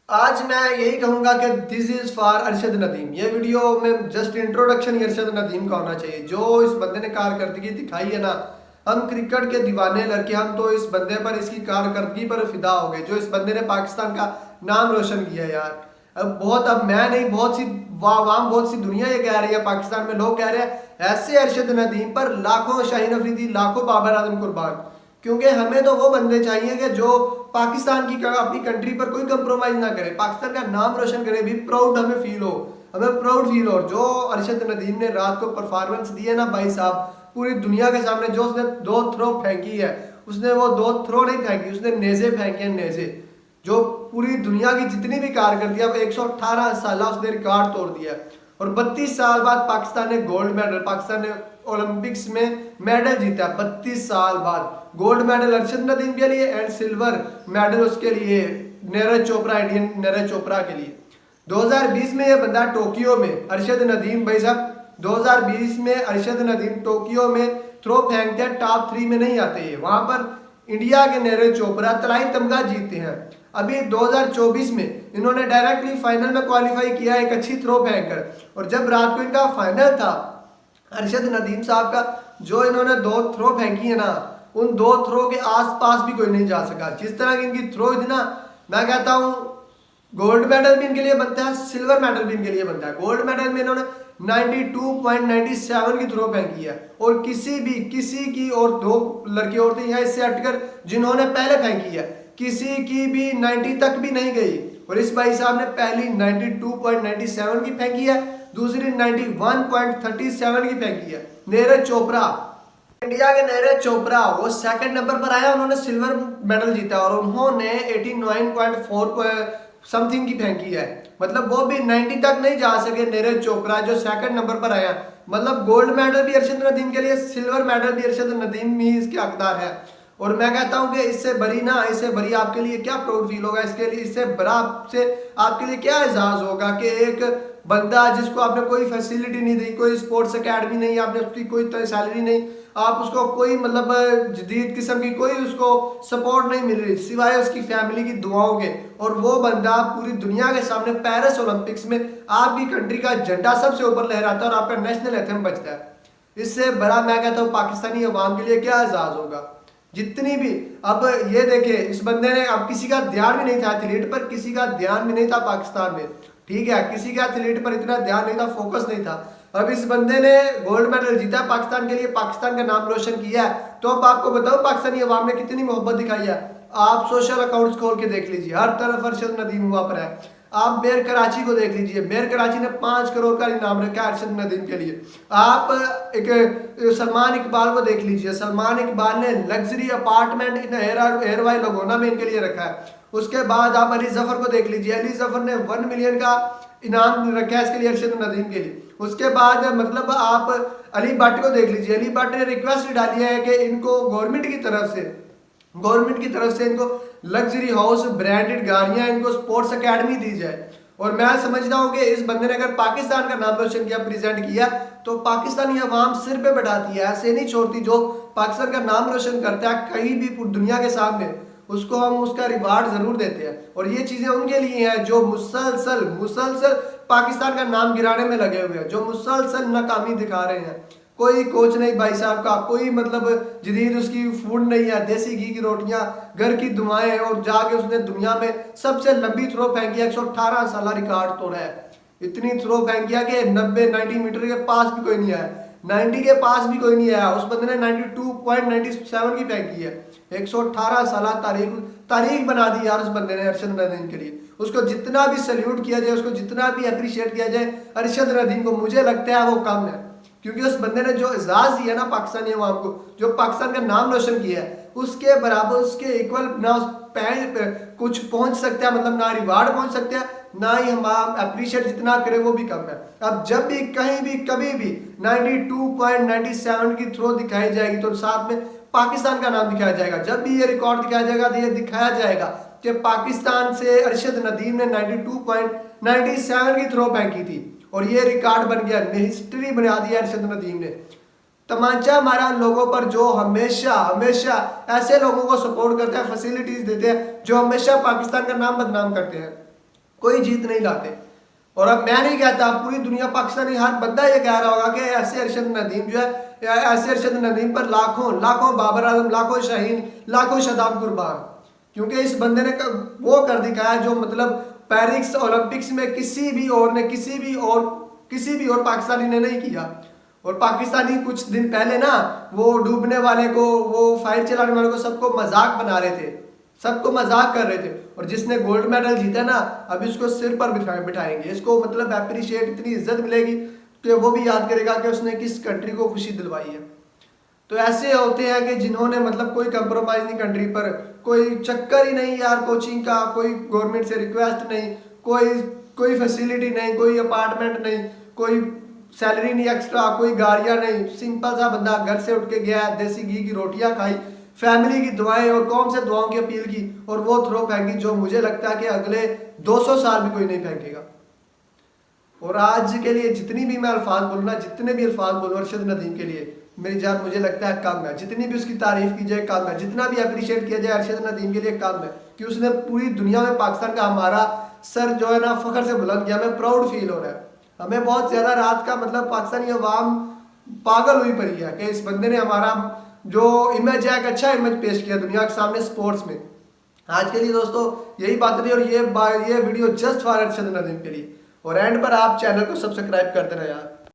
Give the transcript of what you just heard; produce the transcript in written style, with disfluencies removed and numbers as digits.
आज मैं यही कहूंगा कि this is for Arshad Nadeem. ये वीडियो में जस्ट इंट्रोडक्शन ही अरशद नदीम का होना चाहिए। जो इस बंदे ने कारकर्दगी दिखाई है ना, हम क्रिकेट के दीवाने लड़के, हम तो इस बंदे पर, इसकी कारकर्दगी पर फिदा हो गए। जो इस बंदे ने पाकिस्तान का नाम रोशन किया यार। अब मैं नहीं, बहुत सी वाम, बहुत सी दुनिया ये कह रही है, पाकिस्तान में लोग कह रहे हैं ऐसे अरशद नदीम पर लाखों शाहीन अफरीदी, लाखों बाबर आजम कुर्बान। क्योंकि हमें तो वो बंदे चाहिए कि जो पाकिस्तान की, अपनी कंट्री पर कोई कंप्रोमाइज ना करे, पाकिस्तान का नाम रोशन करे, भी प्राउड हमें फील हो, हमें प्राउड फील हो। जो अरशद नदीम ने रात को परफॉर्मेंस दी है ना भाई साहब, पूरी दुनिया के सामने, जो उसने 2 थ्रो फेंकी है, उसने वो 2 थ्रो नहीं फेंकी, उसने नेजे फेंके हैं, नेजे। जो पूरी दुनिया की जितनी भी कारकर्दियां, 118 साल उसने रिकॉर्ड तोड़ दिया। और 32 साल बाद पाकिस्तान ने गोल्ड मेडल, पाकिस्तान ने ओलंपिक्स में मेडल जीता। 32 साल बाद गोल्ड मेडल अरशद नदीम के लिए एंड सिल्वर मेडल उसके लिए नीरज चोपड़ा, इंडियन नीरज चोपड़ा के लिए। 2020 में ये बंदा टोक्यो में, अरशद नदीम भाई साहब, 2020 में अरशद नदीम टोक्यो में थ्रो फेंकते हैं, टॉप 3 में नहीं आते हैं। वहां पर इंडिया के नीरज चोपड़ा तलाई तमगा जीतते हैं। अभी 2024 में इन्होंने डायरेक्टली फाइनल में क्वालिफाई किया एक अच्छी थ्रो फेंककर। और जब रात को इनका फाइनल था, अरशद नदीम साहब का, जो इन्होंने 2 थ्रो फेंकी है ना, उन 2 थ्रो के आसपास भी कोई नहीं जा सका। जिस तरह की इनकी थ्रो थी ना, मैं कहता हूँ गोल्ड मेडल भी इनके लिए बनता है, सिल्वर मेडल भी इनके लिए बनता है। गोल्ड मेडल में इन्होंने 92.97 की थ्रो फेंकी है। और किसी की, और 2 लड़के और थे यहाँ इससे हटकर जिन्होंने पहले फेंकी है, किसी की भी 90 तक भी नहीं गई। और इस भाई साहब ने पहली 92.97 की फेंकी है, दूसरी 91.37 की फेंकी है। नीरज चोपड़ा, इंडिया के नीरज चोपड़ा, वो सेकंड नंबर पर आया, उन्होंने सिल्वर मेडल जीता। और उन्होंने 89.4 समथिंग की फेंकी है। मतलब वो भी 90 तक नहीं जा सके नीरज चोपड़ा, जो सेकंड नंबर पर आया। मतलब गोल्ड मेडल भी अरशद नदीम के लिए, सिल्वर मेडल भी अरशद नदीम ही इसके हकदार है। और मैं कहता हूं कि इससे बड़ी आपके लिए क्या प्राउड फील होगा, इसके लिए, इससे बड़ा आपसे आपके लिए क्या एजाज होगा कि एक बंदा जिसको आपने कोई फैसिलिटी नहीं दी, कोई स्पोर्ट्स एकेडमी नहीं, आपने उसकी कोई सैलरी नहीं, आप उसको कोई मतलब जदीद किस्म की कोई उसको सपोर्ट नहीं मिल रही सिवाय उसकी फैमिली की दुआओं के। और वो बंदा पूरी दुनिया के सामने पेरिस ओलंपिक्स में आपकी कंट्री का झंडा सबसे ऊपर लहराता है और आपका नेशनल एंथम बजता है। इससे बड़ा मैं कहता हूँ पाकिस्तानी अवाम के लिए क्या एजाज होगा। जितनी भी, अब ये देखे, इस बंदे ने, अब किसी का ध्यान भी नहीं था एथलीट पर, किसी का ध्यान भी नहीं था पाकिस्तान में, ठीक है, किसी का एथलीट पर इतना ध्यान नहीं था, फोकस नहीं था। अब इस बंदे ने गोल्ड मेडल जीता पाकिस्तान के लिए, पाकिस्तान का नाम रोशन किया है। तो अब आपको बताओ पाकिस्तानी अवाम ने कितनी मोहब्बत दिखाई है। आप सोशल अकाउंट्स खोल के देख लीजिए, हर तरफ अरशद नदीम हुआ पर है। आप मेयर कराची को देख लीजिए, मेयर कराची ने 5 करोड़ का इनाम रखा है अरशद नदीम के लिए। आप एक सलमान इकबाल को देख लीजिए, सलमान इकबाल ने लग्जरी अपार्टमेंट इन एयरवाई लगोना में इनके लिए रखा है। उसके बाद आप अली जफर को देख लीजिए, अली जफर ने 1 मिलियन का इनाम रखा है इसके लिए, अरशद नदीम के लिए। उसके बाद मतलब आप अली भट्ट को देख लीजिए, अली भट्ट ने रिक्वेस्ट डाली है कि इनको गवर्नमेंट की तरफ से इनको लग्जरी हाउस, ब्रांडेड गाड़ियां, इनको स्पोर्ट्स एकेडमी दी जाए। और मैं समझता हूं कि इस बंदे ने अगर पाकिस्तान का नाम रोशन किया, प्रेजेंट किया, तो पाकिस्तानी अवाम सिर पे बैठाती है, ऐसे नहीं छोड़ती। जो पाकिस्तान का नाम रोशन करता है कहीं भी दुनिया के सामने, उसको हम उसका रिवार्ड जरूर देते हैं। और ये चीजें उनके लिए हैं जो मुसलसल पाकिस्तान का नाम गिराने में लगे हुए हैं, जो मुसलसल नाकामी दिखा रहे हैं। कोई कोच नहीं भाई साहब का, कोई मतलब जदीद उसकी फूड नहीं है, देसी घी की रोटियां, घर की दुआएं। और जाके उसने दुनिया में सबसे लंबी थ्रो फेंकी, 118 साल रिकॉर्ड तोड़ा है। इतनी थ्रो फेंकिया कि 90 मीटर के पास भी कोई नहीं आया, 90 के पास भी कोई नहीं आया। उस बंदे ने 92.97 की फेंकी है। 118 साल तारीख बना दी यार उस बंदे ने अरशद नदीम के लिए। उसको जितना भी सल्यूट किया जाए, उसको जितना भी अप्रिशिएट किया जाए अरशद नदीम को, मुझे लगता है वो कम है। क्योंकि उस बंदे ने जो एजाज दिया ना पाकिस्तानी अवाम को, जो पाकिस्तान का नाम रोशन किया है, उसके बराबर, उसके इक्वल ना उस कुछ पहुंच सकता है, मतलब ना रिवार्ड पहुंच सकता है, ना ही हम अप्रिशिएट जितना करें वो भी कम है। अब जब भी कहीं भी कभी भी 92.97 की थ्रो दिखाई जाएगी तो साथ में पाकिस्तान का नाम दिखाया जाएगा। जब भी ये रिकॉर्ड दिखाया जाएगा तो ये दिखाया जाएगा कि पाकिस्तान से अरशद नदीम ने 92.97 की थ्रो फेंकी थी और ये रिकॉर्ड बन गया, हिस्ट्री बना दी अरशद नदीम ने। तमाचा मारा लोगों पर जो हमेशा हमेशा ऐसे लोगों को सपोर्ट करते हैं, फैसिलिटीज देते हैं, जो हमेशा पाकिस्तान का नाम बदनाम करते हैं। कोई जीत नहीं लाते। और अब मैं नहीं कहता, पूरी दुनिया पाकिस्तानी हर बंदा ये कह रहा होगा कि ऐसे अरशद नदीम जो है, ऐसे अरशद नदीम पर लाखों लाखों बाबर आजम, लाखों शाहीन, लाखों शदाब कुर्बान, क्योंकि इस बंदे ने वो कर दिखाया जो मतलब पेरिस ओलंपिक्स में किसी भी और पाकिस्तानी ने नहीं किया। और पाकिस्तानी कुछ दिन पहले ना वो डूबने वाले को, वो फायर चलाने वाले को सबको मजाक बना रहे थे, सबको मजाक कर रहे थे। और जिसने गोल्ड मेडल जीता ना, अभी उसको सिर पर बिठाएंगे, इसको मतलब अप्रिशिएट, इतनी इज्जत मिलेगी कि वो भी याद करेगा कि उसने किस कंट्री को खुशी दिलवाई है। तो ऐसे होते हैं कि जिन्होंने मतलब कोई कंप्रोमाइज नहीं कंट्री पर, कोई चक्कर ही नहीं यार कोचिंग का, कोई गवर्नमेंट से रिक्वेस्ट नहीं, कोई फैसिलिटी नहीं, कोई अपार्टमेंट नहीं, कोई सैलरी नहीं एक्स्ट्रा, कोई गाड़ियां नहीं, सिंपल सा बंदा घर से उठ के गया, देसी घी की रोटियां खाई, फैमिली की दुआएं और कौन से दुआओं की अपील की, और वो थ्रो फेंकी जो मुझे लगता है कि अगले 200 साल भी कोई नहीं फेंकेगा। और आज के लिए जितनी भी मैं अल्फाज बोलूँ ना, जितने भी अल्फाज बोलूँ अरशद नदीम के लिए, मेरी जान मुझे लगता है कम है। जितनी भी उसकी तारीफ की जाए कम है, जितना भी अप्रिशिएट किया जाए अरशद नदीम के लिए कम है, कि उसने पूरी दुनिया में पाकिस्तान का हमारा सर जो है ना फख्र से बुलंद किया। हमें प्राउड फील हो रहा है, हमें बहुत ज्यादा रात का मतलब पाकिस्तानी अवाम पागल हुई पड़ी है कि इस बंदे ने हमारा जो इमेज है, एक अच्छा इमेज पेश किया दुनिया के सामने स्पोर्ट्स में। आज के लिए दोस्तों यही बात रही, और ये video just for Arshad Nadeem के लिए। और एंड पर आप चैनल को सब्सक्राइब कर देना यार।